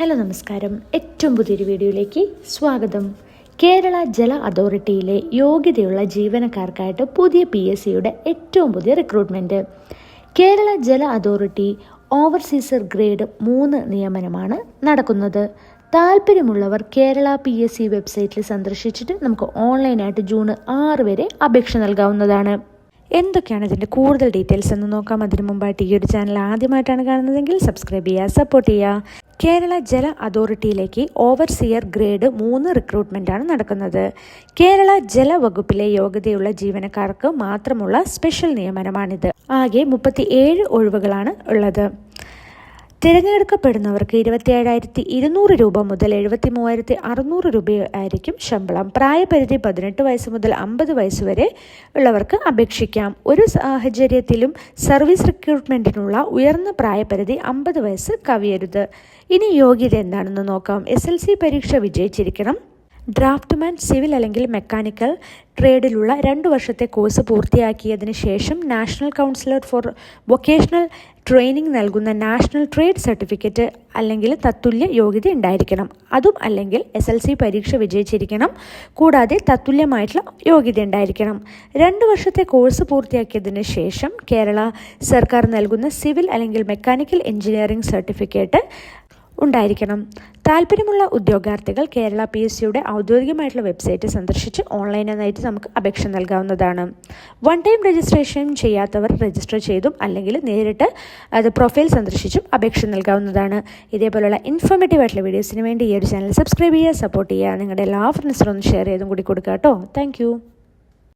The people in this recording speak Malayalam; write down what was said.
ഹലോ നമസ്കാരം. ഏറ്റവും പുതിയൊരു വീഡിയോയിലേക്ക് സ്വാഗതം. കേരള ജല അതോറിറ്റിയിലെ യോഗ്യതയുള്ള ജീവനക്കാർക്കായിട്ട് പുതിയ PSCയുടെ ഏറ്റവും പുതിയ റിക്രൂട്ട്മെൻറ്റ്. കേരള ജല അതോറിറ്റി ഓവർസീസർ ഗ്രേഡ് 3 നിയമനമാണ് നടക്കുന്നത്. താല്പര്യമുള്ളവർ കേരള PSC വെബ്സൈറ്റിൽ സന്ദർശിച്ചിട്ട് നമുക്ക് ഓൺലൈനായിട്ട് ജൂൺ 6 വരെ അപേക്ഷ നൽകാവുന്നതാണ്. എന്തൊക്കെയാണ് ഇതിൻ്റെ കൂടുതൽ ഡീറ്റെയിൽസ് എന്ന് നോക്കാം. അതിനു മുമ്പായിട്ട് ഈ ഒരു ചാനൽ ആദ്യമായിട്ടാണ് കാണുന്നതെങ്കിൽ സബ്സ്ക്രൈബ് ചെയ്യുക, സപ്പോർട്ട് ചെയ്യുക. കേരള ജല അതോറിറ്റിയിലേക്ക് ഓവർസിയർ ഗ്രേഡ് 3 റിക്രൂട്ട്മെൻറ്റാണ് നടക്കുന്നത്. കേരള ജല വകുപ്പിലെ യോഗ്യതയുള്ള ജീവനക്കാർക്ക് മാത്രമുള്ള സ്പെഷ്യൽ നിയമനമാണിത്. ആകെ 37 ഒഴിവുകളാണ് ഉള്ളത്. തിരഞ്ഞെടുക്കപ്പെടുന്നവർക്ക് 27,200 രൂപ മുതൽ 73,600 രൂപ ആയിരിക്കും ശമ്പളം. പ്രായപരിധി 18 വയസ്സ് മുതൽ 50 വയസ്സ് വരെ ഉള്ളവർക്ക് അപേക്ഷിക്കാം. ഒരു സാഹചര്യത്തിലും സർവീസ് റിക്രൂട്ട്മെൻറ്റിനുള്ള ഉയർന്ന പ്രായപരിധി 50 വയസ്സ് കവിയരുത്. ഇനി യോഗ്യത എന്താണെന്ന് നോക്കാം. SLC പരീക്ഷ വിജയിച്ചിരിക്കണം. ഡ്രാഫ്റ്റ്മാൻ, സിവിൽ അല്ലെങ്കിൽ മെക്കാനിക്കൽ ട്രേഡിലുള്ള 2 വർഷത്തെ കോഴ്സ് പൂർത്തിയാക്കിയതിന് ശേഷം national councillor four vocational training നൽകുന്ന നാഷണൽ ട്രേഡ് സർട്ടിഫിക്കറ്റ് അല്ലെങ്കിൽ തത്തുല്യ യോഗ്യത ഉണ്ടായിരിക്കണം. അതും അല്ലെങ്കിൽ SLC പരീക്ഷ വിജയിച്ചിരിക്കണം. കൂടാതെ തത്തുല്യമായിട്ടുള്ള യോഗ്യത ഉണ്ടായിരിക്കണം. 2 വർഷത്തെ കോഴ്സ് പൂർത്തിയാക്കിയതിന് ശേഷം കേരള സർക്കാർ നൽകുന്ന സിവിൽ അല്ലെങ്കിൽ മെക്കാനിക്കൽ എഞ്ചിനീയറിംഗ് സർട്ടിഫിക്കറ്റ് ഉണ്ടായിരിക്കണം. താല്പര്യമുള്ള ഉദ്യോഗാർത്ഥികൾ കേരള PSCയുടെ ഔദ്യോഗികമായിട്ടുള്ള വെബ്സൈറ്റ് സന്ദർശിച്ച് ഓൺലൈനായിട്ട് നമുക്ക് അപേക്ഷ നൽകാവുന്നതാണ്. വൺ ടൈം രജിസ്ട്രേഷൻ ചെയ്യാത്തവർ രജിസ്റ്റർ ചെയ്തും അല്ലെങ്കിൽ നേരിട്ട് അത് പ്രൊഫൈൽ സന്ദർശിച്ചും അപേക്ഷ നൽകാവുന്നതാണ്. ഇതേപോലുള്ള ഇൻഫോർമേറ്റീവ് ആയിട്ടുള്ള വീഡിയോസിന് വേണ്ടി ഈ ഒരു ചാനൽ സബ്സ്ക്രൈബ് ചെയ്യുക, സപ്പോർട്ട് ചെയ്യുക. നിങ്ങളുടെ എല്ലാ ഫ്രണ്ട്സിനും ഒന്ന് ഷെയർ ചെയ്തും കൂടി കൊടുക്കുക കേട്ടോ. താങ്ക്